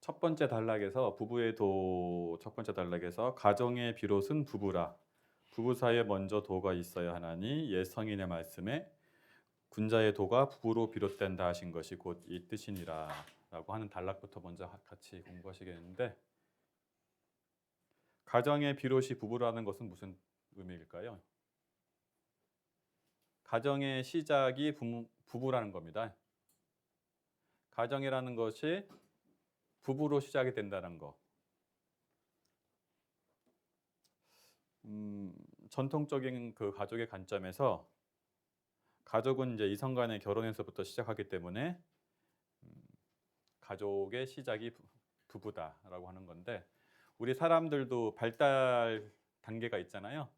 첫 번째 단락에서 부부의 도 첫 번째 단락에서 가정의 비롯은 부부라. 부부 사이에 먼저 도가 있어야 하나니 옛 성인의 말씀에 군자의 도가 부부로 비롯된다 하신 것이 곧 이 뜻이니라 라고 하는 단락부터 먼저 같이 공부하시겠는데, 가정의 비롯이 부부라는 것은 무슨 의미일까요? 가정의 시작이 부부라는 겁니다. 가정이라는 것이 부부로 시작이 된다는 거. 전통적인 그 가족의 관점에서 가족은 이제 이성 간의 결혼에서부터 시작하기 때문에 가족의 시작이 부부다라고 하는 건데, 우리 사람들도 발달 단계가 있잖아요.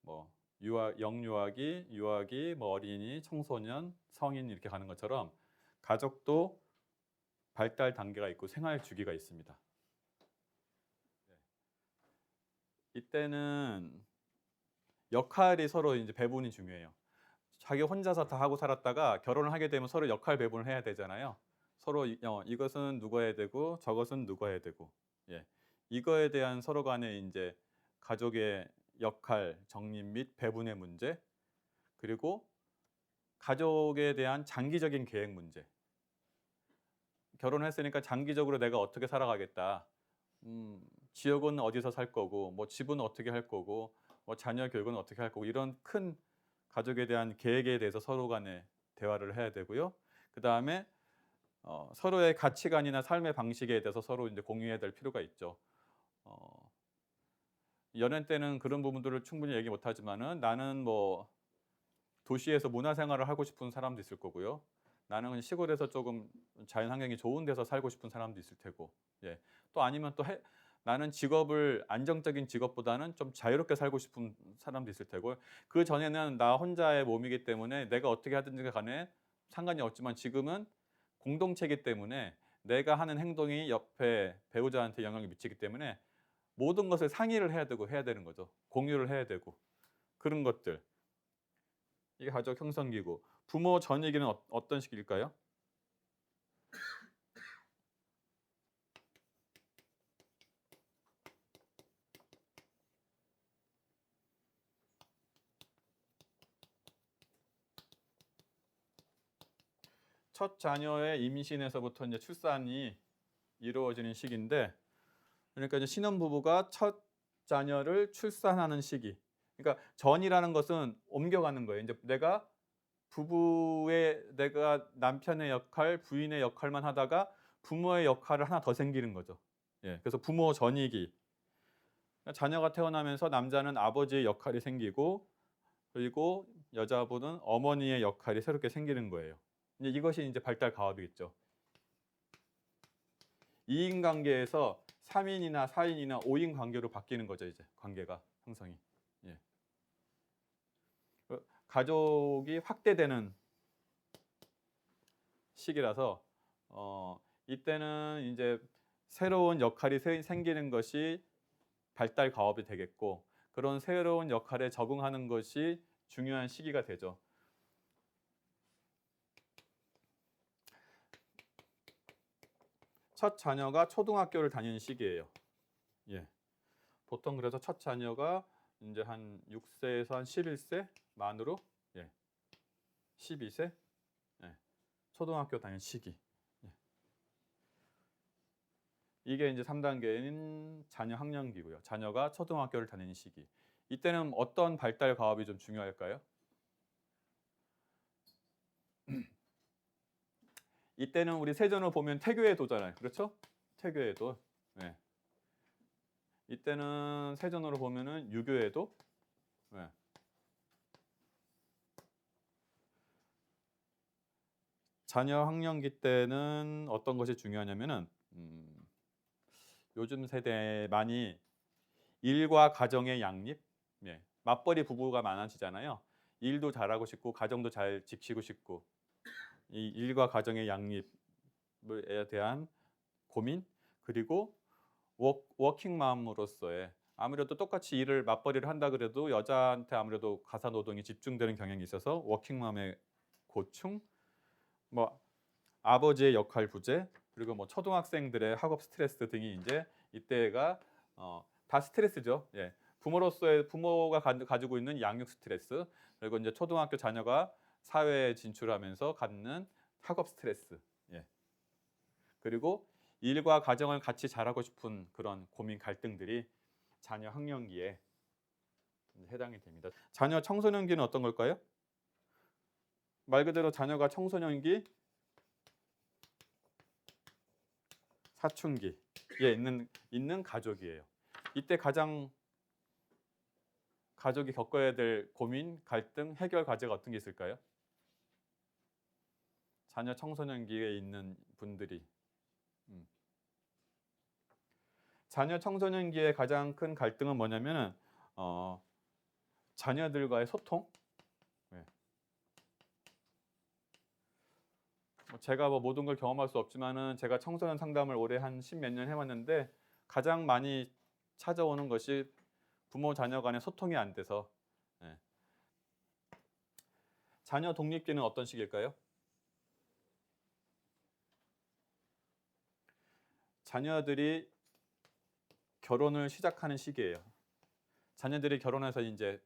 뭐 영유아기, 유아기, 뭐 어린이, 청소년, 성인 이렇게 가는 것처럼 가족도 발달 단계가 있고 생활 주기가 있습니다. 이때는 역할이 서로 이제 배분이 중요해요. 자기 혼자서 다 하고 살았다가 결혼을 하게 되면 서로 역할 배분을 해야 되잖아요. 서로 이것은 누가 해야 되고 저것은 누가 해야 되고, 예. 이거에 대한 서로 간의 이제 가족의 역할 정립 및 배분의 문제, 그리고 가족에 대한 장기적인 계획 문제. 결혼했으니까 장기적으로 내가 어떻게 살아가겠다. 지역은 어디서 살 거고, 뭐 집은 어떻게 할 거고, 뭐 자녀 교육은 어떻게 할 거고, 이런 큰 가족에 대한 계획에 대해서 서로 간에 대화를 해야 되고요. 그 다음에 서로의 가치관이나 삶의 방식에 대해서 서로 이제 공유해야 될 필요가 있죠. 연애 때는 그런 부분들을 충분히 얘기 못 하지만은, 나는 뭐 도시에서 문화생활을 하고 싶은 사람도 있을 거고요. 나는 시골에서 조금 자연 환경이 좋은 데서 살고 싶은 사람도 있을 테고, 예. 또 아니면 또 나는 직업을 안정적인 직업보다는 좀 자유롭게 살고 싶은 사람도 있을 테고, 그 전에는 나 혼자의 몸이기 때문에 내가 어떻게 하든지 간에 상관이 없지만, 지금은 공동체이기 때문에 내가 하는 행동이 옆에 배우자한테 영향을 미치기 때문에 모든 것을 상의를 해야 되고 해야 되는 거죠. 공유를 해야 되고, 그런 것들. 이게 가족 형성기구. 부모 전이기는 어떤 식일까요? 첫 자녀의 임신에서부터 이제 출산이 이루어지는 시기인데, 그러니까 이제 신혼부부가 첫 자녀를 출산하는 시기. 그러니까 전이라는 것은 옮겨가는 거예요. 이제 내가 내가 남편의 역할, 부인의 역할만 하다가 부모의 역할을 하나 더 생기는 거죠. 예, 그래서 부모 전이기. 자녀가 태어나면서 남자는 아버지의 역할이 생기고, 그리고 여자분은 어머니의 역할이 새롭게 생기는 거예요. 이것이 이제 발달 가업이겠죠. 2인 관계에서 3인이나 4인이나 5인 관계로 바뀌는 거죠, 이제 관계가 형성이. 예. 가족이 확대되는 시기라서 이때는 이제 새로운 역할이 생기는 것이 발달 가업이 되겠고, 그런 새로운 역할에 적응하는 것이 중요한 시기가 되죠. 첫 자녀가 초등학교를 다니는 시기예요. 예. 보통 그래서 첫 자녀가 이제 한 6세에서 한 11세 만으로, 예. 12세, 예. 초등학교 다니는 시기. 예. 이게 이제 3단계인 자녀 학령기고요. 자녀가 초등학교를 다니는 시기. 이때는 어떤 발달 가업이 좀 중요할까요? 이때는 우리 세전을 보면 태교의 도잖아요. 그렇죠? 태교의 도. 네. 이때는 세전으로 보면은 유교의 도. 네. 자녀 학령기 때는 어떤 것이 중요하냐면은 요즘 세대 많이 일과 가정의 양립, 예. 맞벌이 부부가 많아지잖아요. 일도 잘하고 싶고 가정도 잘 지키고 싶고, 이 일과 가정의 양립에 대한 고민, 그리고 워킹맘으로서의, 아무래도 똑같이 일을 맞벌이를 한다 그래도 여자한테 아무래도 가사 노동이 집중되는 경향이 있어서 워킹맘의 고충, 뭐 아버지의 역할 부재, 그리고 뭐 초등학생들의 학업 스트레스 등이 이제 이때가 다 스트레스죠. 예. 부모로서의 부모가 가지고 있는 양육 스트레스, 그리고 이제 초등학교 자녀가 사회에 진출하면서 갖는 학업 스트레스, 예. 그리고 일과 가정을 같이 잘하고 싶은 그런 고민 갈등들이 자녀 학령기에 해당이 됩니다. 자녀 청소년기는 어떤 걸까요? 말 그대로 자녀가 청소년기, 사춘기에 있는 가족이에요. 이때 가장 가족이 겪어야 될 고민, 갈등, 해결 과제가 어떤 게 있을까요? 자녀 청소년기에 있는 분들이 자녀 청소년기의 가장 큰 갈등은 뭐냐면은 자녀들과의 소통. 네. 제가 뭐 모든 걸 경험할 수 없지만은 제가 청소년 상담을 올해 한 10몇 년 해왔는데 가장 많이 찾아오는 것이 부모 자녀 간의 소통이 안 돼서. 네. 자녀 독립기는 어떤 시기일까요? 자녀들이 결혼을 시작하는 시기예요. 자녀들이 결혼해서 이제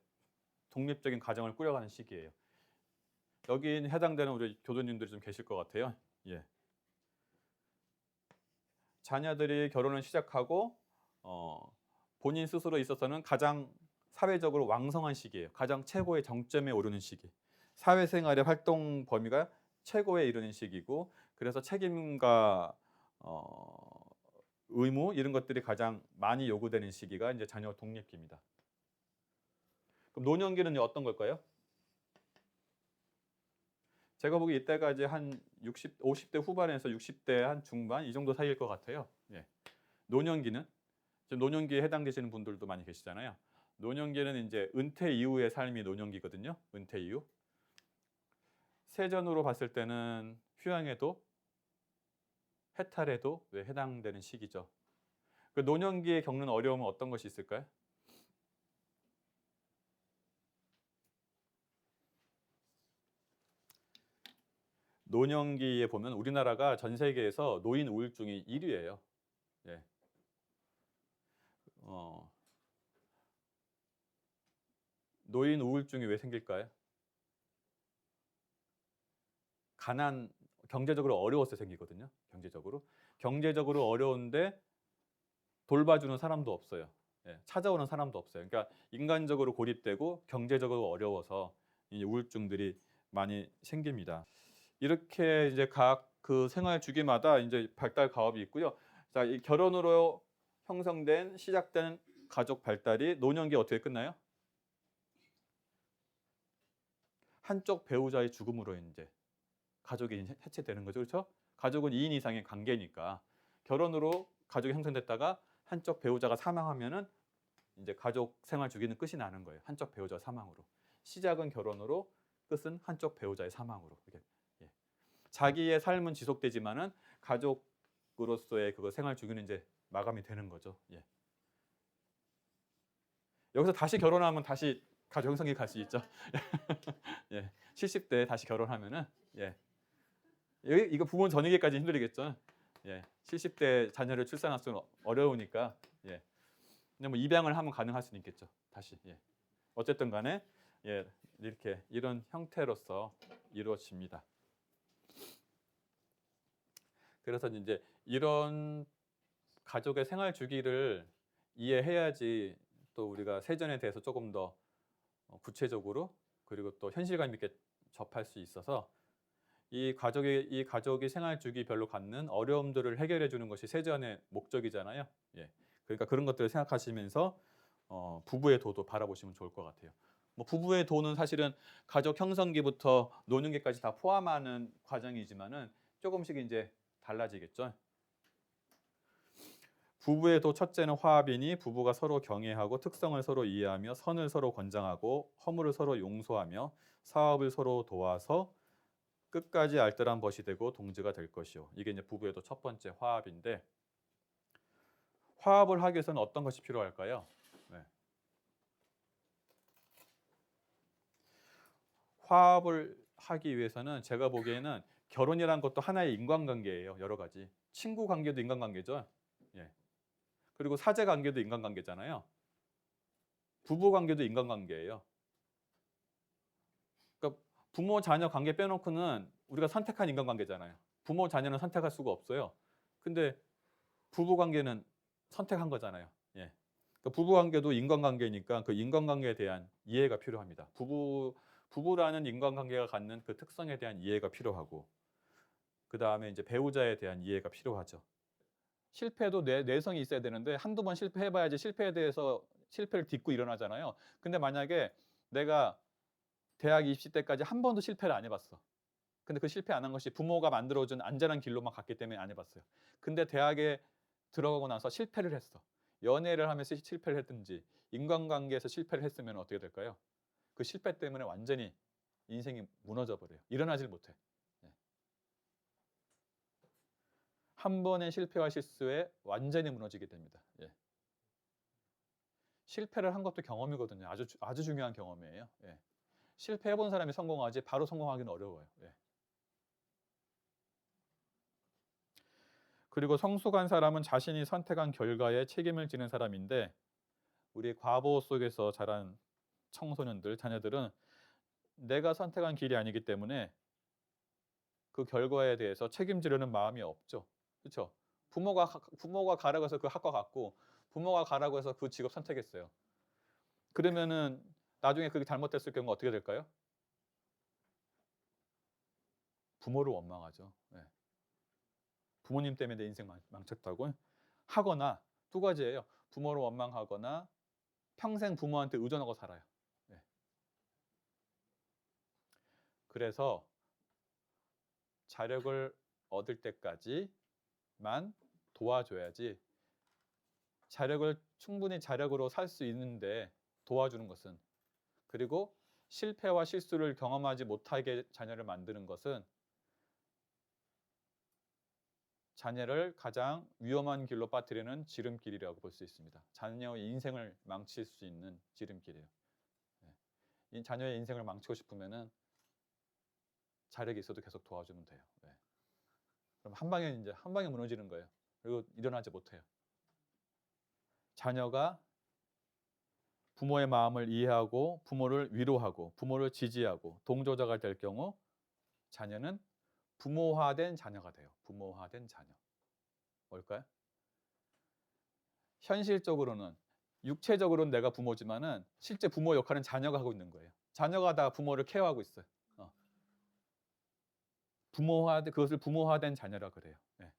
독립적인 가정을 꾸려가는 시기예요. 여기 해당되는 우리 교도님들이 좀 계실 것 같아요. 예. 자녀들이 결혼을 시작하고 본인 스스로 있어서는 가장 사회적으로 왕성한 시기예요. 가장 최고의 정점에 오르는 시기. 사회생활의 활동 범위가 최고에 이르는 시기고, 그래서 책임과 의무 이런 것들이 가장 많이 요구되는 시기가 이제 자녀 독립기입니다. 그럼 노년기는 어떤 걸까요? 제가 보기 이때가 이제 한 50대 후반에서 60대 한 중반 이 정도 사이일 것 같아요. 예. 노년기는 지금 노년기에 해당되시는 분들도 많이 계시잖아요. 노년기는 이제 은퇴 이후의 삶이 노년기거든요. 은퇴 이후. 세전으로 봤을 때는 휴양에도 해탈에도 해당되는 시기죠. 그 노년기에 겪는 어려움은 어떤 것이 있을까요? 노년기에 보면 우리나라가 전 세계에서 노인 우울증이 1위예요. 예. 노인 우울증이 왜 생길까요? 경제적으로 어려워서 생기거든요. 경제적으로 어려운데 돌봐주는 사람도 없어요. 예, 찾아오는 사람도 없어요. 그러니까 인간적으로 고립되고 경제적으로 어려워서 이 우울증들이 많이 생깁니다. 이렇게 이제 각 그 생활 주기마다 이제 발달 가업이 있고요. 자, 이 결혼으로 시작된 가족 발달이 노년기에 어떻게 끝나요? 한쪽 배우자의 죽음으로 이제 가족이 해체되는 거죠. 그렇죠? 가족은 2인 이상의 관계니까 결혼으로 가족이 형성됐다가 한쪽 배우자가 사망하면은 이제 가족 생활 주기는 끝이 나는 거예요. 한쪽 배우자 사망으로. 시작은 결혼으로, 끝은 한쪽 배우자의 사망으로. 이렇게. 예. 자기의 삶은 지속되지만은 가족으로서의 그거 생활 주기는 이제 마감이 되는 거죠. 예. 여기서 다시 결혼하면 다시 가족 형성이 갈 수 있죠. 예. 70대 다시 결혼하면은 예. 이거 부모 전이기까지 힘들겠죠. 예. 70대 자녀를 출산할 수는 어려우니까. 예. 근데 뭐 입양을 하면 가능할 수는 있겠죠. 다시. 예. 어쨌든 간에 예. 이렇게 이런 형태로서 이루어집니다. 그래서 이제 이런 가족의 생활 주기를 이해해야지 또 우리가 세전에 대해서 조금 더 구체적으로 그리고 또 현실감 있게 접할 수 있어서 이 가족이 생활 주기별로 갖는 어려움들을 해결해 주는 것이 세전의 목적이잖아요. 예. 그러니까 그런 것들을 생각하시면서 부부의 도도 바라보시면 좋을 것 같아요. 뭐 부부의 도는 사실은 가족 형성기부터 노년기까지 다 포함하는 과정이지만은 조금씩 이제 달라지겠죠. 부부의 도 첫째는 화합이니 부부가 서로 경애하고 특성을 서로 이해하며 선을 서로 권장하고 허물을 서로 용서하며 사업을 서로 도와서 끝까지 알뜰한 벗이 되고 동지가 될 것이요. 이게 이제 부부의 도 첫 번째 화합인데 화합을 하기 위해서는 어떤 것이 필요할까요? 네. 화합을 하기 위해서는 제가 보기에는 결혼이란 것도 하나의 인간관계예요. 여러 가지. 친구 관계도 인간관계죠. 예. 그리고 사제 관계도 인간관계잖아요. 부부 관계도 인간관계예요. 그러니까 부모 자녀 관계 빼놓고는 우리가 선택한 인간관계잖아요. 부모 자녀는 선택할 수가 없어요. 근데 부부 관계는 선택한 거잖아요. 예. 그러니까 부부 관계도 인간관계니까 그 인간관계에 대한 이해가 필요합니다. 부부라는 인간관계가 갖는 그 특성에 대한 이해가 필요하고, 그다음에 이제 배우자에 대한 이해가 필요하죠. 실패도 내성이 있어야 되는데 한두 번 실패해 봐야지 실패에 대해서 실패를 딛고 일어나잖아요. 근데 만약에 내가 대학 입시 때까지 한 번도 실패를 안 해 봤어. 근데 그 실패 안 한 것이 부모가 만들어 준 안전한 길로만 갔기 때문에 안 해 봤어요. 근데 대학에 들어가고 나서 실패를 했어. 연애를 하면서 실패를 했든지 인간관계에서 실패를 했으면 어떻게 될까요? 그 실패 때문에 완전히 인생이 무너져 버려요. 일어나질 못해. 예. 한 번의 실패와 실수에 완전히 무너지게 됩니다. 예. 실패를 한 것도 경험이거든요. 아주 중요한 경험이에요. 예. 실패해 본 사람이 성공하지 바로 성공하기는 어려워요. 예. 그리고 성숙한 사람은 자신이 선택한 결과에 책임을 지는 사람인데, 우리 과보 속에서 자란 청소년들, 자녀들은 내가 선택한 길이 아니기 때문에 그 결과에 대해서 책임지려는 마음이 없죠. 그렇죠? 부모가 가라고 해서 그 학과 갔고 부모가 가라고 해서 그 직업 선택했어요. 그러면은 나중에 그게 잘못됐을 경우 어떻게 될까요? 부모를 원망하죠. 예. 부모님 때문에 내 인생 망쳤다고 하거나, 두 가지예요. 부모를 원망하거나 평생 부모한테 의존하고 살아요. 예. 그래서 자력을 얻을 때까지만 도와줘야지, 충분히 자력으로 살 수 있는데 도와주는 것은, 그리고 실패와 실수를 경험하지 못하게 자녀를 만드는 것은 자녀를 가장 위험한 길로 빠뜨리는 지름길이라고 볼 수 있습니다. 자녀의 인생을 망칠 수 있는 지름길이에요. 이 자녀의 인생을 망치고 싶으면은 자력이 있어도 계속 도와주면 돼요. 그럼 한 방에 무너지는 거예요. 그리고 일어나지 못해요. 자녀가 부모의 마음을 이해하고 부모를 위로하고 부모를 지지하고 동조자가 될 경우 자녀는 부모화된 자녀가 돼요. 부모화된 자녀. 뭘까요? 현실적으로는, 육체적으로는 내가 부모지만은 실제 부모 역할은 자녀가 하고 있는 거예요. 자녀가 다 부모를 케어하고 있어요. 그것을 부모화된 자녀라 그래요. 예.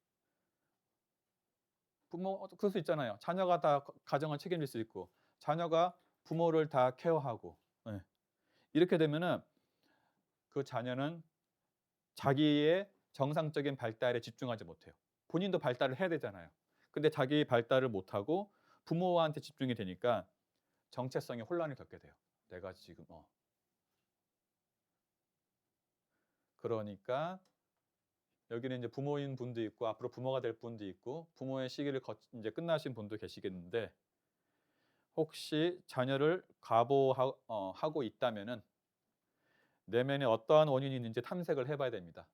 그럴 수 있잖아요. 자녀가 다 가정을 책임질 수 있고 자녀가 부모를 다 케어하고. 예. 이렇게 되면은 그 자녀는 자기의 정상적인 발달에 집중하지 못해요. 본인도 발달을 해야 되잖아요. 근데 자기 발달을 못하고 부모한테 집중이 되니까 정체성에 혼란이 겪게 돼요. 내가 지금 그러니까 여기는 이제 부모인 분도 있고 앞으로 부모가 될 분도 있고 부모의 시기를 이제 끝나신 분도 계시겠는데, 혹시 자녀를 하고 있다면은 내면에 어떠한 원인이 있는지 탐색을 해봐야 됩니다.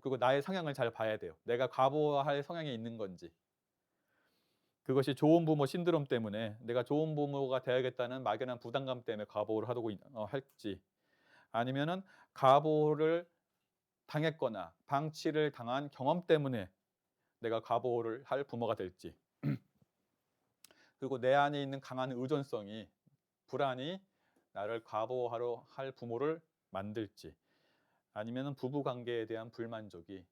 그리고 나의 성향을 잘 봐야 돼요. 내가 과보할 성향이 있는 건지, 그것이 좋은 부모 신드롬 때문에 내가 좋은 부모가 되어야겠다는 막연한 부담감 때문에 과보를 하고 할지, 아니면은 과보를 당했거나 방치를 당한 경험 때문에 내가 과보를 할 부모가 될지, 그리고 내 안에 있는 강한 의존성이, 불안이 나를 과보하러 할 부모를 만들지, 아니면은 부부 관계에 대한 불만족이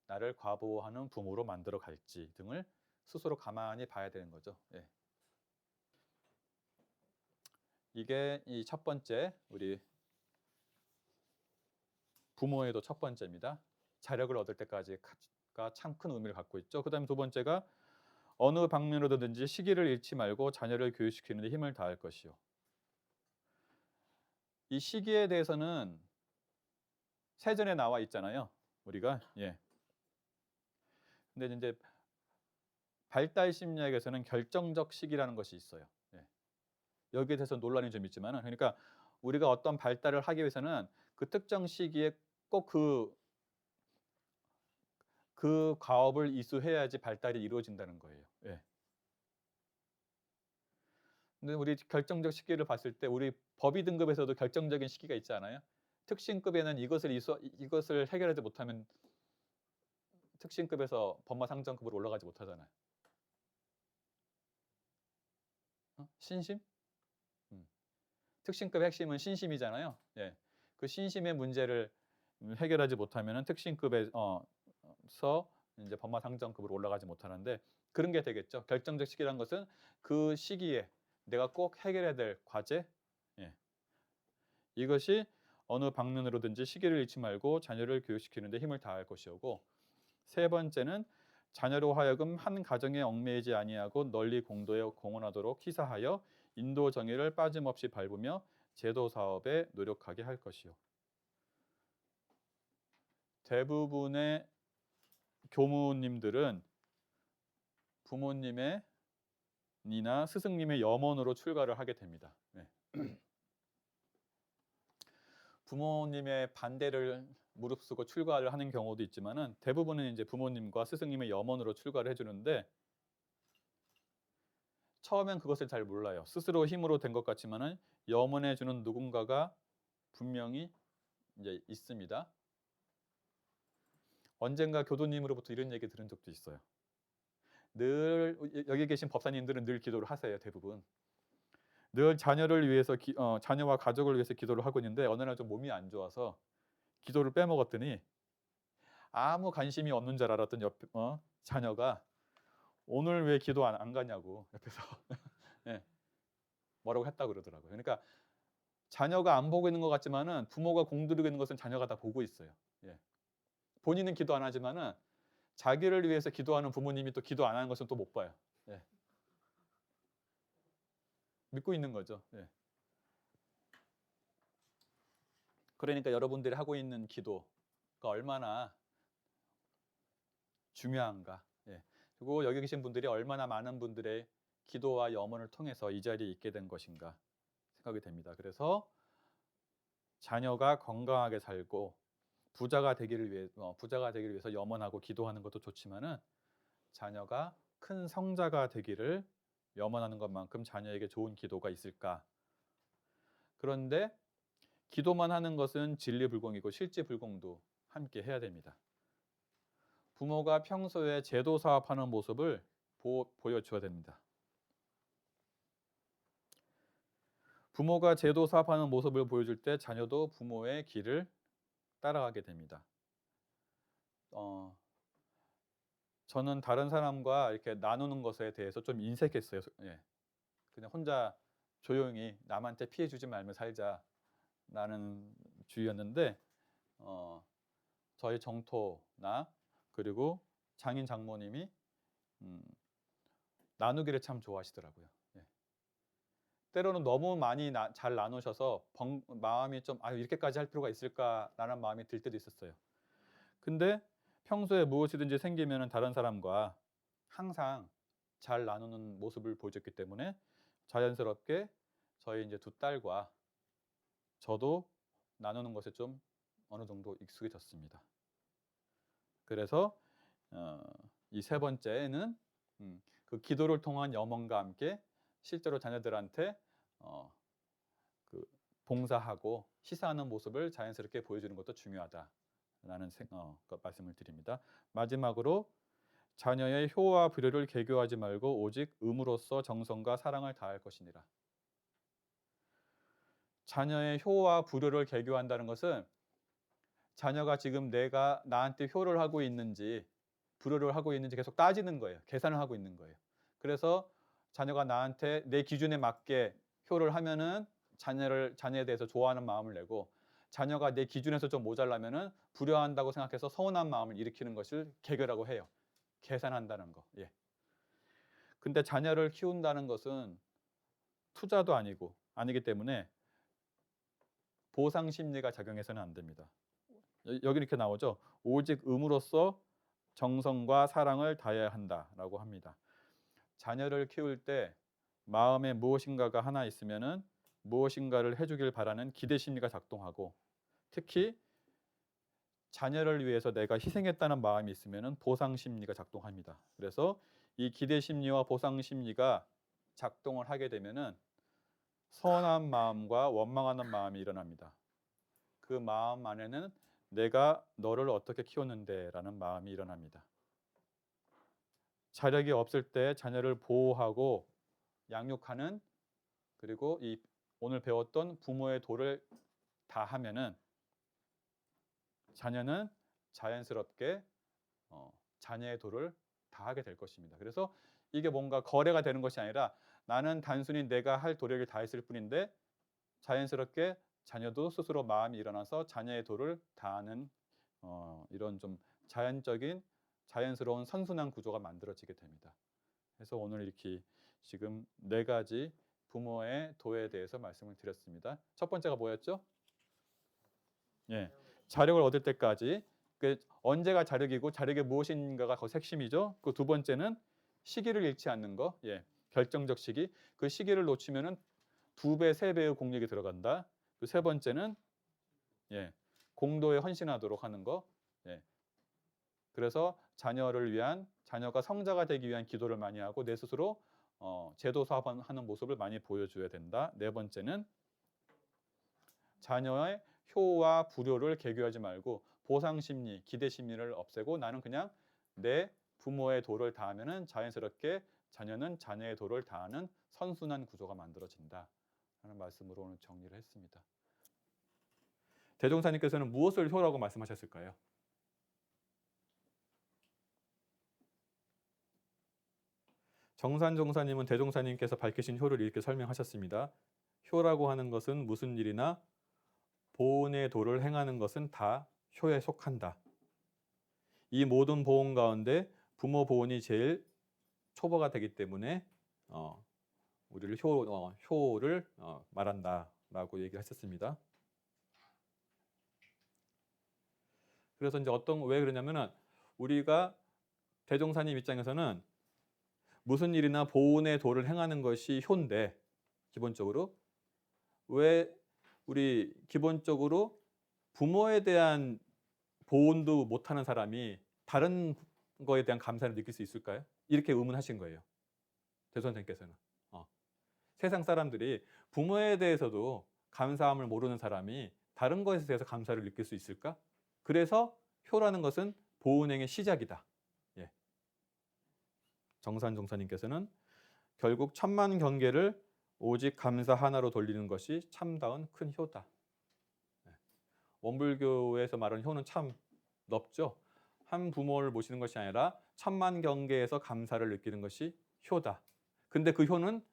나를 과보하는 부모로 만들어 갈지 등을 스스로 가만히 봐야 되는 거죠. 이게 이 첫 번째, 우리 부모에도 첫 번째입니다. 자력을 얻을 때까지가 참 큰 의미를 갖고 있죠. 그다음에 두 번째가 어느 방면으로든지 시기를 잃지 말고 자녀를 교육시키는 데 힘을 다할 것이요. 이 시기에 대해서는 세전에 나와 있잖아요. 우리가 근데 이제 발달 심리학에서는 결정적 시기라는 것이 있어요. 여기에 대해서 논란이 좀 있지만은, 그러니까 우리가 어떤 발달을 하기 위해서는 그 특정 시기에 꼭 그 그 과업을 이수해야지 발달이 이루어진다는 거예요. 예. 근데 우리 결정적 시기를 봤을 때 우리 법의 등급에서도 결정적인 시기가 있지 않아요? 특신급에는 이것을 해결하지 못하면 특신급에서 법마상정급으로 올라가지 못하잖아요. 신심? 특신급의 핵심은 신심이잖아요. 예. 그 신심의 문제를 해결하지 못하면은 특신급에서 이제 법마상정급으로 올라가지 못하는데 그런 게 되겠죠. 결정적 시기란 것은 그 시기에 내가 꼭 해결해야 될 과제, 예. 이것이 어느 방면으로든지 시기를 잃지 말고 자녀를 교육시키는 데 힘을 다할 것이오고, 세 번째는 자녀로 하여금 한 가정에 얽매이지 아니하고 널리 공도에 공헌하도록 희사하여 인도 정의를 빠짐없이 밟으며 제도 사업에 노력하게 할 것이요. 대부분의 교무님들은 부모님의 니나 스승님의 염원으로 출가를 하게 됩니다. 네. 부모님의 반대를 무릅쓰고 출가를 하는 경우도 있지만은 대부분은 이제 부모님과 스승님의 염원으로 출가를 해주는데, 처음엔 그것을 잘 몰라요. 스스로 힘으로 된 것 같지만은 염원해 주는 누군가가 분명히 이제 있습니다. 언젠가 교도님으로부터 이런 얘기 들은 적도 있어요. 늘 여기 계신 법사님들은 늘 기도를 하세요. 대부분 늘 자녀를 위해서 자녀와 가족을 위해서 기도를 하고 있는데 어느 날 좀 몸이 안 좋아서 기도를 빼먹었더니 아무 관심이 없는 줄 알았던 자녀가 오늘 왜 기도 안 가냐고 옆에서 네, 뭐라고 했다고 그러더라고요. 그러니까 자녀가 안 보고 있는 것 같지만은 부모가 공들이고 있는 것은 자녀가 다 보고 있어요. 예. 본인은 기도 안 하지만은 자기를 위해서 기도하는 부모님이 또 기도 안 하는 것은 또 못 봐요. 예. 믿고 있는 거죠. 예. 그러니까 여러분들이 하고 있는 기도가 얼마나 중요한가. 예. 그리고 여기 계신 분들이 얼마나 많은 분들의 기도와 염원을 통해서 이 자리에 있게 된 것인가 생각이 됩니다. 그래서 자녀가 건강하게 살고 부자가 되기를 위해서 염원하고 기도하는 것도 좋지만은 자녀가 큰 성자가 되기를 염원하는 것만큼 자녀에게 좋은 기도가 있을까? 그런데 기도만 하는 것은 진리불공이고 실지불공도 함께 해야 됩니다. 부모가 평소에 제도 사업하는 모습을 보여줘야 됩니다. 부모가 제도 사업하는 모습을 보여줄 때 자녀도 부모의 길을 따라가게 됩니다. 저는 다른 사람과 이렇게 나누는 것에 대해서 좀 인색했어요. 예. 그냥 혼자 조용히 남한테 피해 주지 말며 살자라는 주의였는데 저희 정토나 그리고 장인 장모님이 나누기를 참 좋아하시더라고요. 예. 때로는 너무 많이 잘 나누셔서 마음이 좀 이렇게까지 할 필요가 있을까라는 마음이 들 때도 있었어요. 근데 평소에 무엇이든지 생기면은 다른 사람과 항상 잘 나누는 모습을 보여줬기 때문에 자연스럽게 저희 이제 두 딸과 저도 나누는 것에 좀 어느 정도 익숙해졌습니다. 그래서 이 세 번째는 그 기도를 통한 염원과 함께 실제로 자녀들한테 그 봉사하고 시사하는 모습을 자연스럽게 보여주는 것도 중요하다라는 말씀을 드립니다. 마지막으로 자녀의 효와 불효를 계교하지 말고 오직 의무로서 정성과 사랑을 다할 것이니라. 자녀의 효와 불효를 계교한다는 것은 자녀가 지금 내가 나한테 효를 하고 있는지 불효를 하고 있는지 계속 따지는 거예요. 계산을 하고 있는 거예요. 그래서 자녀가 나한테 내 기준에 맞게 효를 하면은 자녀에 대해서 좋아하는 마음을 내고, 자녀가 내 기준에서 좀 모자라면은 불효한다고 생각해서 서운한 마음을 일으키는 것을 계교라고 해요. 계산한다는 거. 예. 근데 자녀를 키운다는 것은 투자도 아니기 때문에 보상 심리가 작용해서는 안 됩니다. 여기 이렇게 나오죠. 오직 의무로서 정성과 사랑을 다해야 한다라고 합니다. 자녀를 키울 때 마음에 무엇인가가 하나 있으면은 무엇인가를 해주길 바라는 기대 심리가 작동하고, 특히 자녀를 위해서 내가 희생했다는 마음이 있으면 보상 심리가 작동합니다. 그래서 이 기대 심리와 보상 심리가 작동을 하게 되면은 서운한 마음과 원망하는 마음이 일어납니다. 그 마음 안에는 내가 너를 어떻게 키웠는데라는 마음이 일어납니다. 자력이 없을 때 자녀를 보호하고 양육하는, 그리고 이 오늘 배웠던 부모의 도를 다하면은 자녀는 자연스럽게 자녀의 도를 다하게 될 것입니다. 그래서 이게 뭔가 거래가 되는 것이 아니라 나는 단순히 내가 할 도력을 다했을 뿐인데 자연스럽게 자녀도 스스로 마음이 일어나서 자녀의 도를 다하는 이런 좀 자연적인 자연스러운 선순환 구조가 만들어지게 됩니다. 그래서 오늘 이렇게 지금 4가지 부모의 도에 대해서 말씀을 드렸습니다. 첫 번째가 뭐였죠? 예, 자력을 얻을 때까지. 그 언제가 자력이고 자력이 무엇인가가 거기서 핵심이죠. 그 두 번째는 시기를 잃지 않는 거. 예, 결정적 시기. 그 시기를 놓치면은 2배, 3배의 공력이 들어간다. 그 세 번째는 예, 공도에 헌신하도록 하는 거. 예. 그래서 자녀를 위한, 자녀가 성자가 되기 위한 기도를 많이 하고 내 스스로 제도 사업하는 모습을 많이 보여줘야 된다. 네 번째는 자녀의 효와 불효를 계교하지 말고 보상 심리, 기대 심리를 없애고 나는 그냥 내 부모의 도를 다하면은 자연스럽게 자녀는 자녀의 도를 다하는 선순환 구조가 만들어진다 하는 말씀으로 오늘 정리를 했습니다. 대종사님께서는 무엇을 효라고 말씀하셨을까요? 정산종사님은 대종사님께서 밝히신 효를 이렇게 설명하셨습니다. 효라고 하는 것은 무슨 일이나 보온의 도를 행하는 것은 다 효에 속한다. 이 모든 보온 가운데 부모 보온이 제일 초보가 되기 때문에 우리를 효를 말한다라고 얘기를 하셨습니다. 그래서 이제 왜 그러냐면은 우리가 대종사님 입장에서는 무슨 일이나 보온의 도를 행하는 것이 효인데 기본적으로 왜 우리 기본적으로 부모에 대한 보온도 못하는 사람이 다른 거에 대한 감사를 느낄 수 있을까요? 이렇게 의문하신 거예요. 대선생님께서는. 세상 사람들이 부모에 대해서도 감사함을 모르는 사람이 다른 것에 대해서 감사를 느낄 수 있을까? 그래서 효라는 것은 보온행의 시작이다. 예. 정산종사님께서는 결국 천만 경계를 오직 감사 하나로 돌리는 것이 참다운 큰 효다. 원불교에서 말하는 효는 참 넓죠. 한 부모를 모시는 것이 아니라 천만 경계에서 감사를 느끼는 것이 효다. 근데 그 효는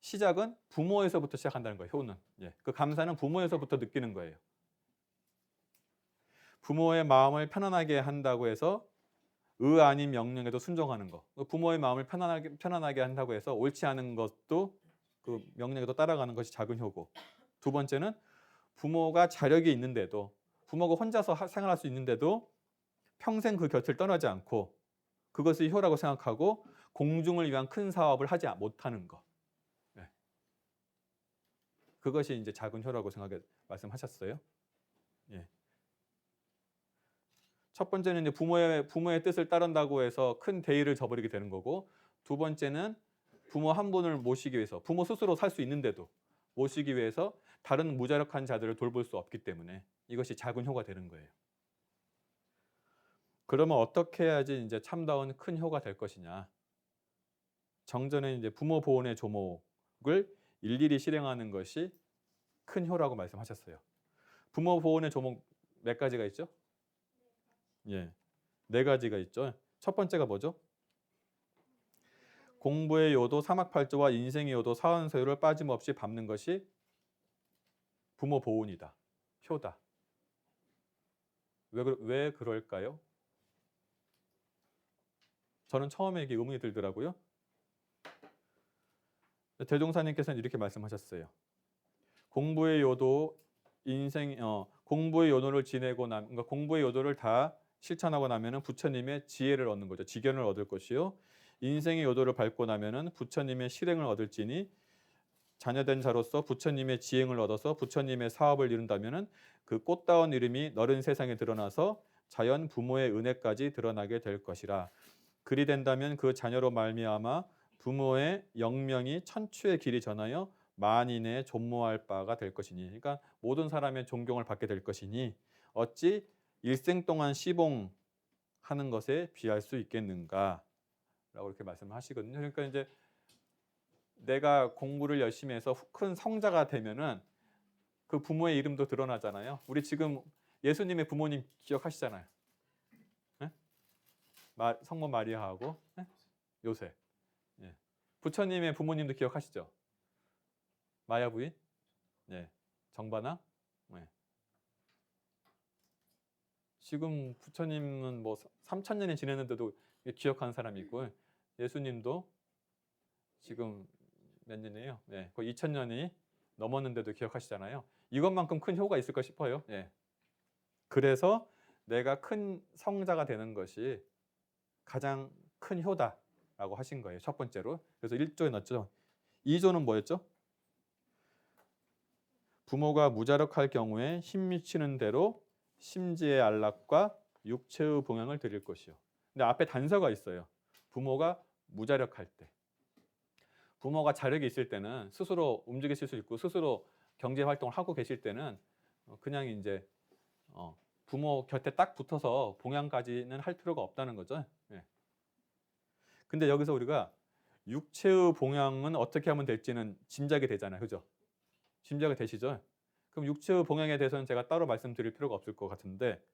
시작은 부모에서부터 시작한다는 거예요. 효는. 그 감사는 부모에서부터 느끼는 거예요. 부모의 마음을 편안하게 한다고 해서 아닌 명령에도 순종하는 거. 부모의 마음을 편안하게 한다고 해서 옳지 않은 것도 그 명령에도 따라가는 것이 작은 효고. 두 번째는 부모가 자력이 있는데도, 부모가 혼자서 생활할 수 있는데도 평생 그 곁을 떠나지 않고 그것을 효라고 생각하고 공중을 위한 큰 사업을 하지 못하는 것. 그것이 이제 작은 효라고 말씀하셨어요. 예. 첫 번째는 이제 부모의 뜻을 따른다고 해서 큰 대의를 저버리게 되는 거고, 두 번째는 부모 한 분을 모시기 위해서, 부모 스스로 살 수 있는데도 모시기 위해서 다른 무자력한 자들을 돌볼 수 없기 때문에 이것이 작은 효가 되는 거예요. 그러면 어떻게 해야지 이제 참다운 큰 효가 될 것이냐? 정전에 이제 부모 보온의 조목을 일일이 실행하는 것이 큰 효라고 말씀하셨어요. 부모 보온의 조목 몇 가지가 있죠? 예, 4가지가 있죠. 첫 번째가 뭐죠? 공부의 요도, 사막팔조와 인생의 요도, 사원서유를 빠짐없이 밟는 것이 부모 보온이다. 효다. 왜 그럴까요? 저는 처음에 이게 의문이 들더라고요. 대종사님께서는 이렇게 말씀하셨어요. 공부의 요도, 공부의 요도를 그러니까 공부의 요도를 다 실천하고 나면은 부처님의 지혜를 얻는 거죠. 지견을 얻을 것이요. 인생의 요도를 밟고 나면은 부처님의 실행을 얻을지니 자녀된 자로서 부처님의 지행을 얻어서 부처님의 사업을 이룬다면은 그 꽃다운 이름이 너른 세상에 드러나서 자연 부모의 은혜까지 드러나게 될 것이라. 그리 된다면 그 자녀로 말미암아 부모의 영명이 천추의 길이 전하여 만인의 존모할 바가 될 것이니. 그러니까 모든 사람의 존경을 받게 될 것이니 어찌 일생 동안 시봉하는 것에 비할 수 있겠는가? 라고 이렇게 말씀하시거든요. 그러니까 이제 내가 공부를 열심히 해서 큰 성자가 되면은 그 부모의 이름도 드러나잖아요. 우리 지금 예수님의 부모님 기억하시잖아요. 네? 성모 마리아하고 네? 요셉. 예. 부처님의 부모님도 기억하시죠? 마야 부인, 예. 정반아. 예. 지금 부처님은 뭐 3,000년이 지났는데도 기억하는 사람이 있고 예수님도 지금 몇 년이에요? 예. 거의 2,000년이 넘었는데도 기억하시잖아요. 이것만큼 큰 효가 있을까 싶어요. 예. 그래서 내가 큰 성자가 되는 것이 가장 큰 효다라고 하신 거예요. 첫 번째로. 그래서 1조에 넣었죠. 2조는 뭐였죠? 부모가 무자력할 경우에 힘 미치는 대로 심지의 안락과 육체의 봉양을 드릴 것이요. 근데 앞에 단서가 있어요. 부모가 무자력할 때. 부모가 자력이 있을 때는 스스로 움직이실 수 있고 스스로 경제 활동을 하고 계실 때는 그냥 이제 부모 곁에 딱 붙어서 봉양까지는 할 필요가 없다는 거죠. 예. 근데 여기서 우리가 육체의 봉양은 어떻게 하면 될지는 짐작이 되잖아요. 그죠? 짐작이 되시죠? 그럼 육체의 봉양에 대해서는 제가 따로 말씀드릴 필요가 없을 것 같은데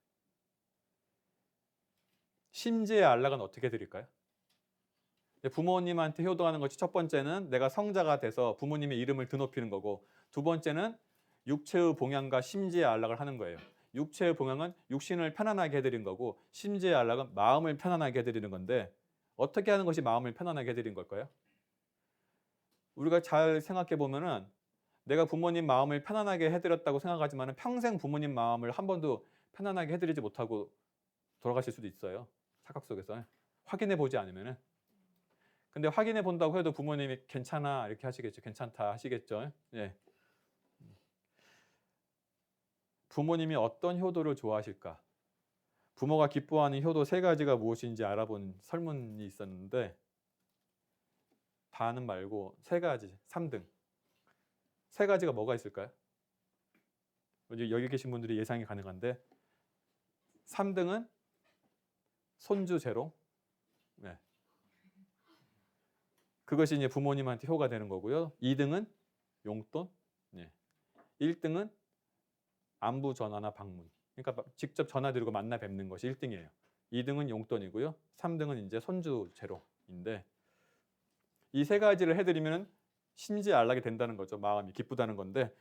심지의 안락은 어떻게 드릴까요? 부모님한테 효도하는 것이 첫 번째는 내가 성자가 돼서 부모님의 이름을 드높이는 거고 두 번째는 육체의 봉양과 심지의 안락을 하는 거예요. 육체의 봉양은 육신을 편안하게 해드린 거고 심지의 안락은 마음을 편안하게 해드리는 건데 어떻게 하는 것이 마음을 편안하게 해드린 걸까요? 우리가 잘 생각해 보면은 내가 부모님 마음을 편안하게 해드렸다고 생각하지만 평생 부모님 마음을 한 번도 편안하게 해드리지 못하고 돌아가실 수도 있어요. 착각 속에서 확인해 보지 않으면은. 근데 확인해 본다고 해도 부모님이 괜찮아 이렇게 하시겠죠. 괜찮다 하시겠죠. 예. 부모님이 어떤 효도를 좋아하실까? 부모가 기뻐하는 효도 3가지가 무엇인지 알아본 설문이 있었는데 다는 말고 3가지, 3등. 3가지가 뭐가 있을까요? 여기 계신 분들이 예상이 가능한데 3등은 손주 재롱. 네. 그것이 이제 부모님한테 효가 되는 거고요. 2등은 용돈. 네. 1등은 안부 전화나 방문. 그러니까 직접 전화 드리고 만나 뵙는 것이 1등이에요. 2등은 용돈이고요. 3등은 이제 손주 재롱인데 이 3가지를 해드리면 심지 안락이 된다는 거죠. 마음이 기쁘다는 건데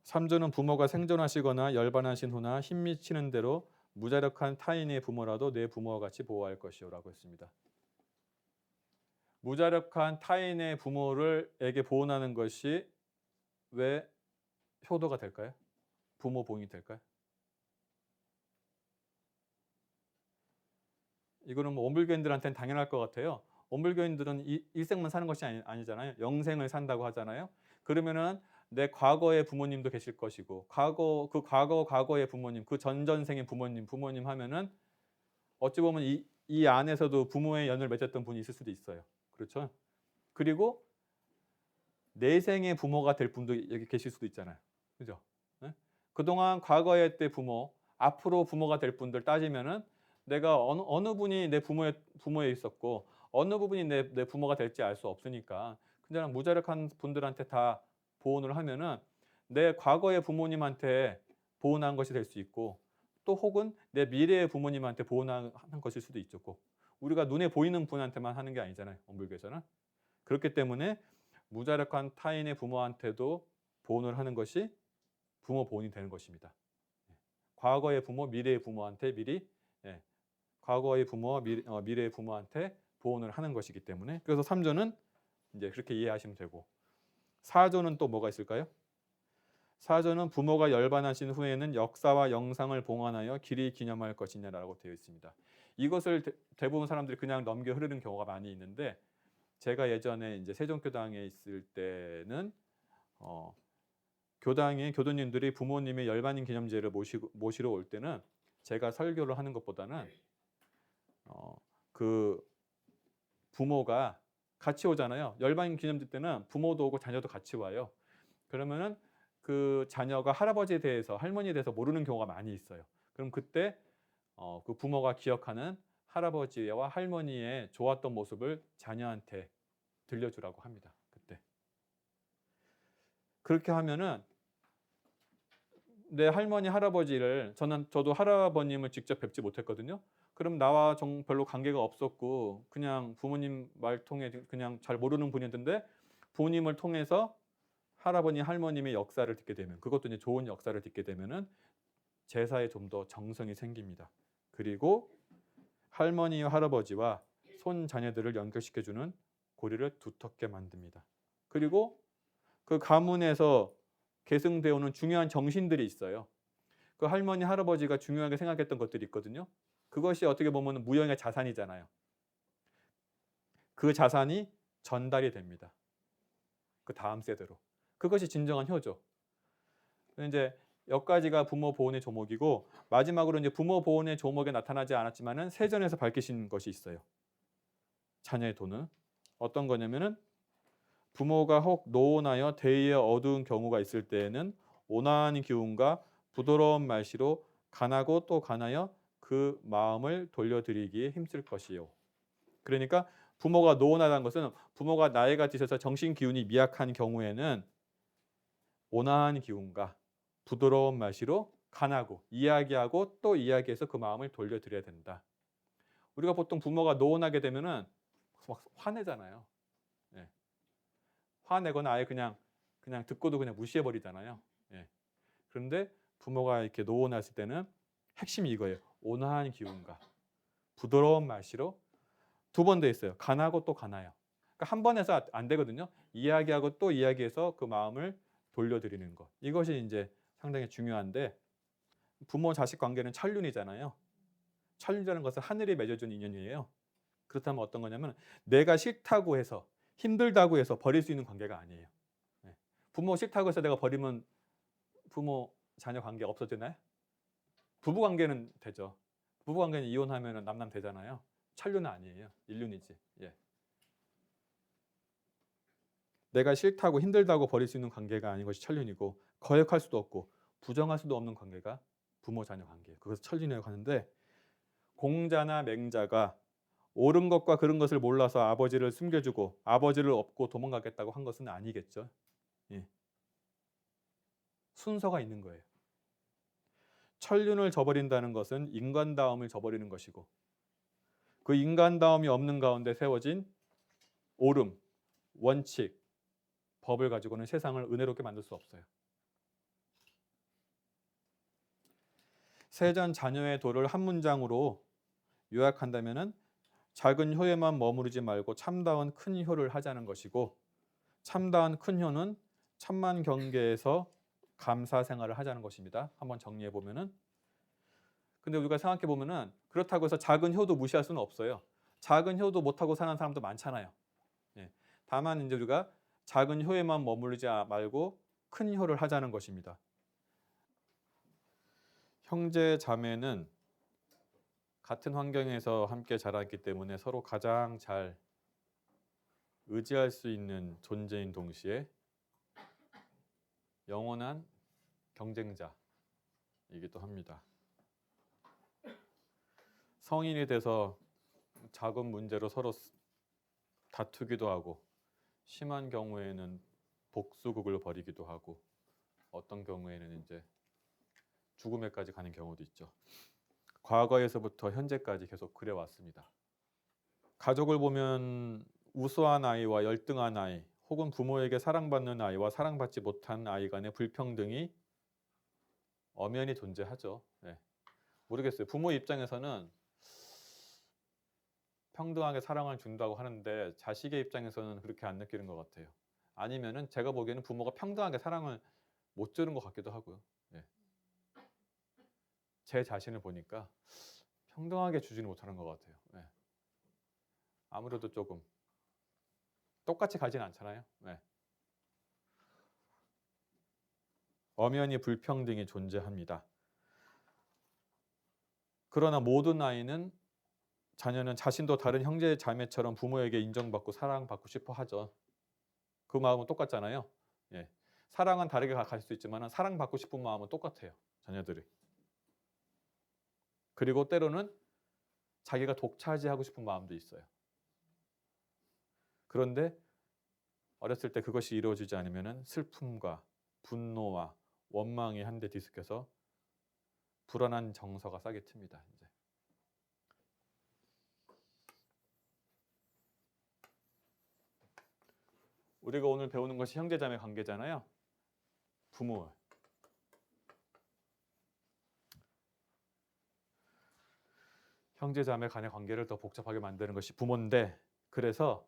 3조는 부모가 생존하시거나 열반하신 후나 힘 미치는 대로 무자력한 타인의 부모라도 내 부모와 같이 보호할 것이요라고 했습니다. 무자력한 타인의 부모를에게 보호하는 것이 왜 효도가 될까요? 부모 보응이 될까요? 이거는 뭐 원불교인들한테는 당연할 것 같아요. 원불교인들은 일생만 사는 것이 아니잖아요. 영생을 산다고 하잖아요. 그러면은 내 과거의 부모님도 계실 것이고 과거의 부모님, 그 전전생의 부모님 하면은 어찌 보면 이 안에서도 부모의 연을 맺었던 분이 있을 수도 있어요. 그렇죠? 그리고 내생의 부모가 될 분도 여기 계실 수도 있잖아요. 그죠? 네? 그동안 과거의 때 부모, 앞으로 부모가 될 분들 따지면은 내가 어느 분이 내 부모에 있었고 어느 부분이 내 부모가 될지 알 수 없으니까 그냥 무자력한 분들한테 다 보온을 하면은 내 과거의 부모님한테 보온한 것이 될 수 있고 또 혹은 내 미래의 부모님한테 보온하는 것일 수도 있죠. 꼭. 우리가 눈에 보이는 분한테만 하는 게 아니잖아요. 원불교에서는. 그렇기 때문에 무자력한 타인의 부모한테도 보온을 하는 것이 부모 보온이 되는 것입니다. 과거의 부모, 미래의 부모한테 미리 과거의 부모와 미래의 부모한테 보온을 하는 것이기 때문에 그래서 3조는 이제 그렇게 이해하시면 되고 4조는 또 뭐가 있을까요? 4조는 부모가 열반하신 후에는 역사와 영상을 봉헌하여 길이 기념할 것이냐라고 되어 있습니다. 이것을 대부분 사람들이 그냥 넘겨 흐르는 경우가 많이 있는데 제가 예전에 이제 세종교당에 있을 때는 교도님들이 부모님의 열반인 기념제를 모시러 올 때는 제가 설교를 하는 것보다는 그 부모가 같이 오잖아요. 열반인 기념제 때는 부모도 오고 자녀도 같이 와요. 그러면은 그 자녀가 할아버지에 대해서 할머니에 대해서 모르는 경우가 많이 있어요. 그럼 그때 그 부모가 기억하는 할아버지와 할머니의 좋았던 모습을 자녀한테 들려주라고 합니다. 그때 그렇게 하면은 내 할머니 할아버지를 저도 할아버님을 직접 뵙지 못했거든요. 그럼 나와 별로 관계가 없었고 그냥 부모님 말 통해 그냥 잘 모르는 분이었는데 부모님을 통해서 할아버니 할머님의 역사를 듣게 되면 그것도 이제 좋은 역사를 듣게 되면은 제사에 좀 더 정성이 생깁니다. 그리고 할머니와 할아버지와 손 자녀들을 연결시켜주는 고리를 두텁게 만듭니다. 그리고 그 가문에서 계승되어 오는 중요한 정신들이 있어요. 그 할머니 할아버지가 중요하게 생각했던 것들이 있거든요. 그것이 어떻게 보면 무형의 자산이잖아요. 그 자산이 전달이 됩니다. 그 다음 세대로. 그것이 진정한 효죠. 이제 여기까지가 부모 보온의 조목이고 마지막으로 이제 부모 보온의 조목에 나타나지 않았지만은 세전에서 밝히신 것이 있어요. 자녀의 도는 어떤 거냐면은 부모가 혹 노혼하여 대의에 어두운 경우가 있을 때에는 온화한 기운과 부드러운 말씨로 간하고 또 간하여 그 마음을 돌려드리기에 힘쓸 것이요. 그러니까 부모가 노혼하다는 것은 부모가 나이가 드셔서 정신 기운이 미약한 경우에는 온화한 기운과 부드러운 말씨로 간하고 이야기하고 또 이야기해서 그 마음을 돌려드려야 된다. 우리가 보통 부모가 노혼하게 되면은 막 화내잖아요. 예. 화내거나 아예 그냥 듣고도 그냥 무시해 버리잖아요. 예. 그런데 부모가 이렇게 노혼했을 때는 핵심이 이거예요. 온화한 기운과 부드러운 말씨로 두 번 돼 있어요. 간하고 또 간하여. 그러니까 한 번 해서 안 되거든요. 이야기하고 또 이야기해서 그 마음을 돌려드리는 것. 이것이 이제 상당히 중요한데 부모 자식 관계는 천륜이잖아요. 천륜이라는 것은 하늘이 맺어준 인연이에요. 그렇다면 어떤 거냐면 내가 싫다고 해서 힘들다고 해서 버릴 수 있는 관계가 아니에요. 네. 부모 싫다고 해서 내가 버리면 부모 자녀 관계 없어지나요? 부부 관계는 되죠. 부부 관계는 이혼하면 남남 되잖아요. 천륜은 아니에요. 인륜이지. 예. 내가 싫다고 힘들다고 버릴 수 있는 관계가 아닌 것이 천륜이고 거역할 수도 없고 부정할 수도 없는 관계가 부모 자녀 관계예요. 그것을 천륜이라고 하는데 공자나 맹자가 옳은 것과 그른 것을 몰라서 아버지를 숨겨주고 아버지를 업고 도망가겠다고 한 것은 아니겠죠. 예. 순서가 있는 거예요. 천륜을 저버린다는 것은 인간다움을 저버리는 것이고 그 인간다움이 없는 가운데 세워진 옳음, 원칙, 법을 가지고는 세상을 은혜롭게 만들 수 없어요. 세전 자녀의 도를 한 문장으로 요약한다면은 작은 효에만 머무르지 말고 참다운 큰 효를 하자는 것이고 참다운 큰 효는 천만 경계에서 감사 생활을 하자는 것입니다. 한번 정리해 보면은 근데 우리가 생각해 보면은 그렇다고 해서 작은 효도 무시할 수는 없어요. 작은 효도 못하고 사는 사람도 많잖아요. 예. 다만 이제 우리가 작은 효에만 머무르지 말고 큰 효를 하자는 것입니다. 형제 자매는 같은 환경에서 함께 자랐기 때문에 서로 가장 잘 의지할 수 있는 존재인 동시에 영원한 경쟁자이기도 합니다. 성인이 돼서 작은 문제로 서로 다투기도 하고 심한 경우에는 복수극을 벌이기도 하고 어떤 경우에는 이제 죽음에까지 가는 경우도 있죠. 과거에서부터 현재까지 계속 그래왔습니다. 가족을 보면 우수한 아이와 열등한 아이 혹은 부모에게 사랑받는 아이와 사랑받지 못한 아이 간의 불평등이 엄연히 존재하죠. 네. 모르겠어요. 부모 입장에서는 평등하게 사랑을 준다고 하는데 자식의 입장에서는 그렇게 안 느끼는 것 같아요. 아니면은 제가 보기에는 부모가 평등하게 사랑을 못 주는 것 같기도 하고요. 네. 제 자신을 보니까 평등하게 주지는 못하는 것 같아요. 네. 아무래도 조금 똑같이 가진 않잖아요. 네. 엄연히 불평등이 존재합니다. 그러나 모든 자녀는 자신도 다른 형제 자매처럼 부모에게 인정받고 사랑받고 싶어 하죠. 그 마음은 똑같잖아요. 예. 사랑은 다르게 갈 수 있지만 사랑받고 싶은 마음은 똑같아요. 자녀들이. 그리고 때로는 자기가 독차지하고 싶은 마음도 있어요. 그런데 어렸을 때 그것이 이루어지지 않으면 슬픔과 분노와 원망이 한데 뒤섞여서 불안한 정서가 싸게 틉니다. 이제. 우리가 오늘 배우는 것이 형제자매 관계잖아요. 부모. 형제자매 간의 관계를 더 복잡하게 만드는 것이 부모인데, 그래서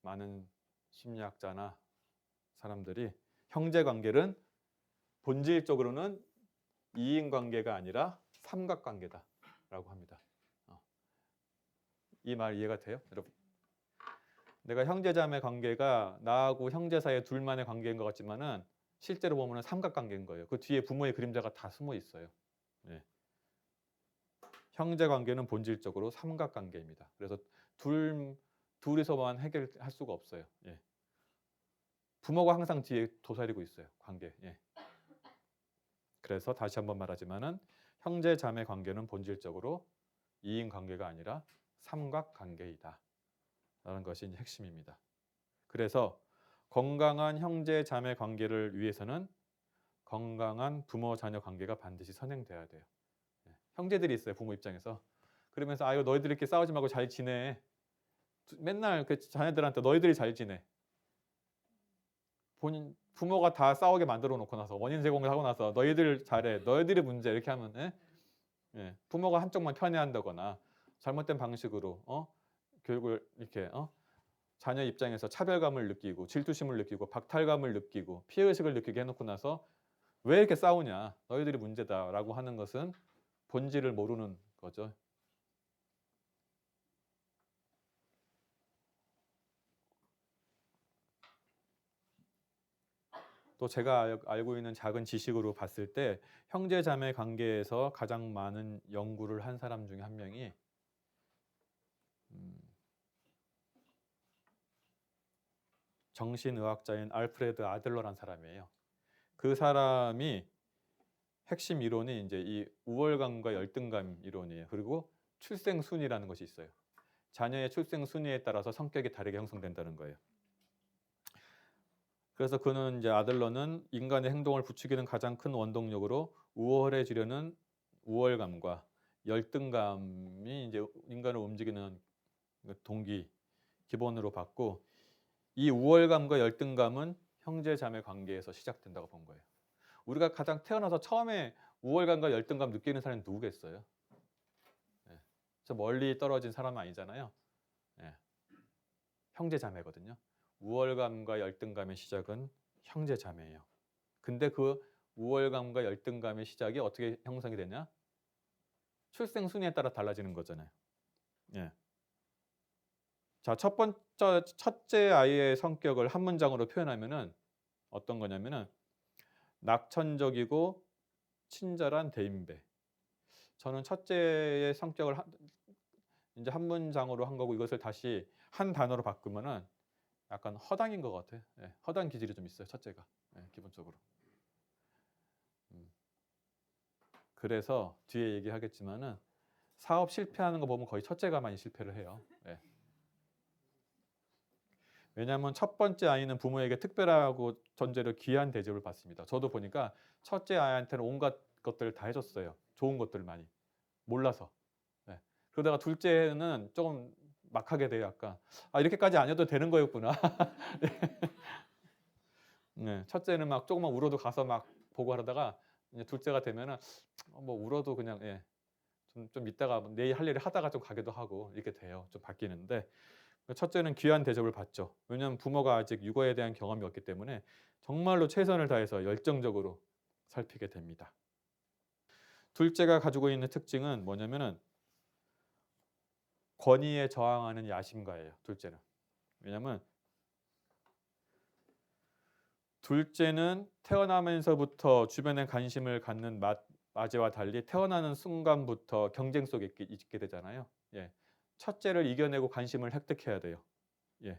많은 심리학자나 사람들이 형제관계는 본질적으로는 이인관계가 아니라 삼각관계다라고 합니다. 이 말 이해가 돼요, 여러분? 내가 형제자매 관계가 나하고 형제 사이 둘만의 관계인 것 같지만은 실제로 보면 삼각관계인 거예요. 그 뒤에 부모의 그림자가 다 숨어 있어요. 예. 형제관계는 본질적으로 삼각관계입니다. 그래서 둘이서만 해결할 수가 없어요. 예. 부모가 항상 뒤에 도사리고 있어요. 관계. 예. 그래서 다시 한번 말하지만은 형제자매 관계는 본질적으로 이인관계가 아니라 삼각관계이다 라는 것이 핵심입니다. 그래서 건강한 형제자매 관계를 위해서는 건강한 부모-자녀 관계가 반드시 선행돼야 돼요. 형제들이 있어요, 부모 입장에서. 그러면서 이거 너희들이 이렇게 싸우지 말고 잘 지내. 맨날 그 자녀들한테 너희들이 잘 지내. 부모가 다 싸우게 만들어 놓고 나서 원인 제공을 하고 나서 너희들 잘해, 너희들이 문제 이렇게 하면 부모가 한쪽만 편애한다거나 잘못된 방식으로 교육을 이렇게 자녀 입장에서 차별감을 느끼고 질투심을 느끼고 박탈감을 느끼고 피해의식을 느끼게 해놓고 나서 왜 이렇게 싸우냐, 너희들이 문제다라고 하는 것은 본질을 모르는 거죠. 또 제가 알고 있는 작은 지식으로 봤을 때 형제자매 관계에서 가장 많은 연구를 한 사람 중에 한 명이 정신의학자인 알프레드 아들러라는 사람이에요. 그 사람이 핵심 이론이 이제 이 우월감과 열등감 이론이에요. 그리고 출생 순위라는 것이 있어요. 자녀의 출생 순위에 따라서 성격이 다르게 형성된다는 거예요. 그래서 그는 이제 아들러는 인간의 행동을 부추기는 가장 큰 원동력으로 우월해지려는 우월감과 열등감이 이제 인간을 움직이는 동기 기본으로 봤고, 이 우월감과 열등감은 형제자매 관계에서 시작된다고 본 거예요. 우리가 가장 태어나서 처음에 우월감과 열등감 느끼는 사람이 누구겠어요? 저 멀리 떨어진 사람은 아니잖아요. 형제자매거든요. 우월감과 열등감의 시작은 형제자매예요. 근데 그 우월감과 열등감의 시작이 어떻게 형성이 되냐? 출생 순위에 따라 달라지는 거잖아요. 자, 첫째 아이의 성격을 한 문장으로 표현하면은 어떤 거냐면은 낙천적이고 친절한 대인배. 저는 첫째의 성격을 이제 한 문장으로 한 거고, 이것을 다시 한 단어로 바꾸면은 약간 허당인 것 같아요. 허당 기질이 좀 있어요, 첫째가. 기본적으로. 그래서 뒤에 얘기하겠지만은 사업 실패하는 거 보면 거의 첫째가 많이 실패를 해요. 왜냐하면 첫 번째 아이는 부모에게 특별하고 전제로 귀한 대접을 받습니다. 저도 보니까 첫째 아이한테는 온갖 것들을 다 해줬어요. 좋은 것들을 많이. 몰라서. 그러다가 둘째는 조금 막하게 돼요. 약간 이렇게까지 안 해도 되는 거였구나. 첫째는 막 조금만 울어도 가서 막 보고 하다가 이제 둘째가 되면은 뭐 울어도 그냥 좀 이따가 내일 할 일을 하다가 좀 가기도 하고 이렇게 돼요. 좀 바뀌는데, 첫째는 귀한 대접을 받죠. 왜냐하면 부모가 아직 육아에 대한 경험이 없기 때문에 정말로 최선을 다해서 열정적으로 살피게 됩니다. 둘째가 가지고 있는 특징은 뭐냐면은 권위에 저항하는 야심가예요. 둘째는. 왜냐하면 둘째는 태어나면서부터 주변에 관심을 갖는 맞이와 달리 태어나는 순간부터 경쟁 속에 있게 되잖아요. 예. 첫째를 이겨내고 관심을 획득해야 돼요. 예.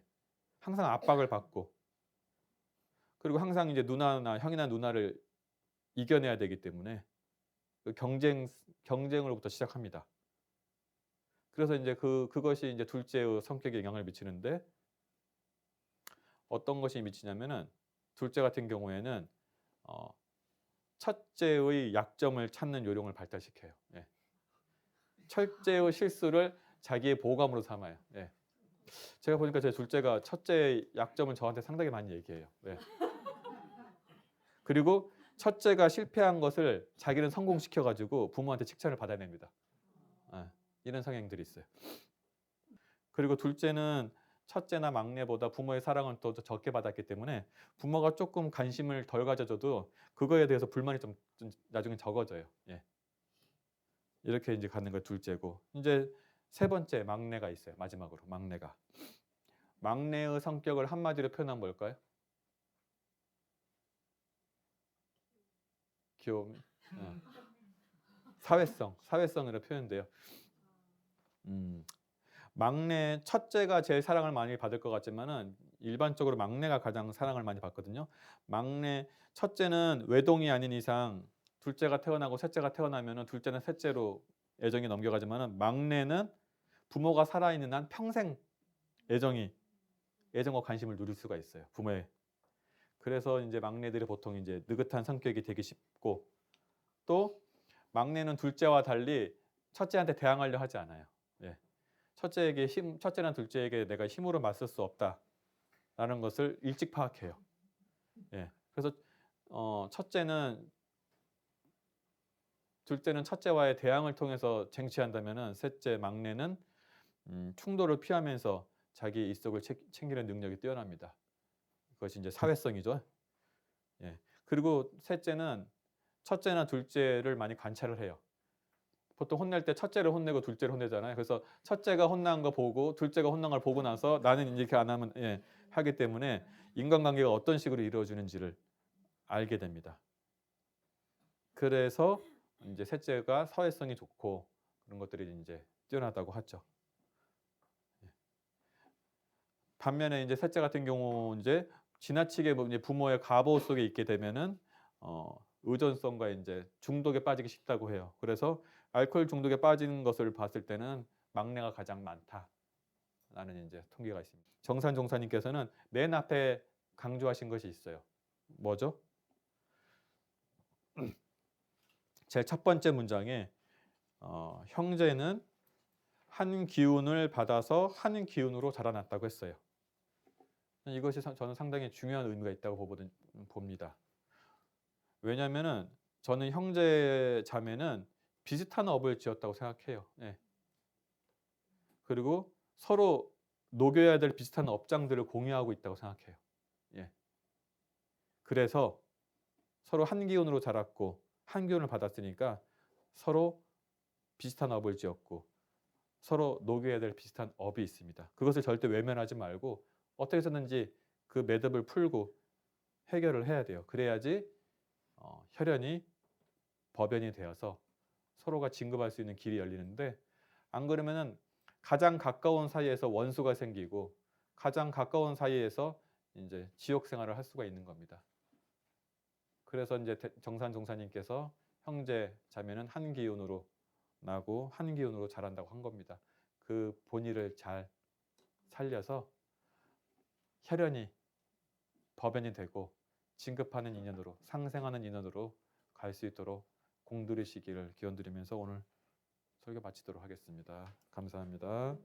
항상 압박을 받고, 그리고 항상 이제 누나나 형이나 누나를 이겨내야 되기 때문에 그 경쟁으로부터 시작합니다. 그래서 이제 그것이 이제 둘째의 성격에 영향을 미치는데, 어떤 것이 미치냐면은 둘째 같은 경우에는 첫째의 약점을 찾는 요령을 발달시켜요. 예. 첫째의 실수를 자기의 보호감으로 삼아요. 예. 제가 보니까 제 둘째가 첫째의 약점을 저한테 상당히 많이 얘기해요. 예. 그리고 첫째가 실패한 것을 자기는 성공시켜 가지고 부모한테 칭찬을 받아냅니다. 예. 이런 성향들이 있어요. 그리고 둘째는 첫째나 막내보다 부모의 사랑을 더 적게 받았기 때문에 부모가 조금 관심을 덜 가져줘도 그거에 대해서 불만이 좀 나중에 적어져요. 예. 이렇게 이제 가는 거 둘째고, 이제 세 번째 막내가 있어요. 마지막으로 막내가. 막내의 성격을 한마디로 표현하면 뭘까요? 귀여움. 사회성으로 표현돼요. 막내 첫째가 제일 사랑을 많이 받을 것 같지만은 일반적으로 막내가 가장 사랑을 많이 받거든요. 막내 첫째는 외동이 아닌 이상 둘째가 태어나고 셋째가 태어나면은 둘째는 셋째로 애정이 넘겨가지만은 막내는 부모가 살아있는 한 평생 애정과 관심을 누릴 수가 있어요. 부모의. 그래서 이제 막내들이 보통 이제 느긋한 성격이 되기 쉽고, 또 막내는 둘째와 달리 첫째한테 대항하려 하지 않아요. 예. 첫째나 둘째에게 내가 힘으로 맞설 수 없다라는 것을 일찍 파악해요. 예. 그래서 둘째는 첫째와의 대항을 통해서 쟁취한다면은 셋째 막내는 충돌을 피하면서 자기 이속을 챙기는 능력이 뛰어납니다. 그것이 이제 사회성이죠. 예. 그리고 셋째는 첫째나 둘째를 많이 관찰을 해요. 보통 혼낼 때 첫째를 혼내고 둘째를 혼내잖아요. 그래서 첫째가 혼난 거 보고 둘째가 혼난 걸 보고 나서 나는 이렇게 안 하면 하기 때문에 인간관계가 어떤 식으로 이루어지는지를 알게 됩니다. 그래서 이제 셋째가 사회성이 좋고 그런 것들이 이제 뛰어나다고 하죠. 반면에 이제 셋째 같은 경우 이제 지나치게 이제 부모의 가보 속에 있게 되면은 의존성과 이제 중독에 빠지기 쉽다고 해요. 그래서 알코올 중독에 빠지는 것을 봤을 때는 막내가 가장 많다라는 이제 통계가 있습니다. 정산 종사님께서는 맨 앞에 강조하신 것이 있어요. 뭐죠? 제일 첫 번째 문장에 형제는 한 기운을 받아서 한 기운으로 자라났다고 했어요. 이것이 저는 상당히 중요한 의미가 있다고 봅니다. 왜냐하면은 저는 형제 자매는 비슷한 업을 지었다고 생각해요. 예. 그리고 서로 녹여야 될 비슷한 업장들을 공유하고 있다고 생각해요. 예. 그래서 서로 한 기운으로 자랐고 한 기운을 받았으니까 서로 비슷한 업을 지었고 서로 녹여야 될 비슷한 업이 있습니다. 그것을 절대 외면하지 말고 어떻게 해서든지 그 매듭을 풀고 해결을 해야 돼요. 그래야지 혈연이 법연이 되어서 서로가 진급할 수 있는 길이 열리는데, 안 그러면은 가장 가까운 사이에서 원수가 생기고 가장 가까운 사이에서 이제 지옥 생활을 할 수가 있는 겁니다. 그래서 이제 정산 종사님께서 형제 자매는 한 기운으로 나고 한 기운으로 자란다고 한 겁니다. 그 본의를 잘 살려서 혈연이 법연이 되고 진급하는 인연으로, 상생하는 인연으로 갈 수 있도록 공들이시기를 기원드리면서 오늘 설교 마치도록 하겠습니다. 감사합니다.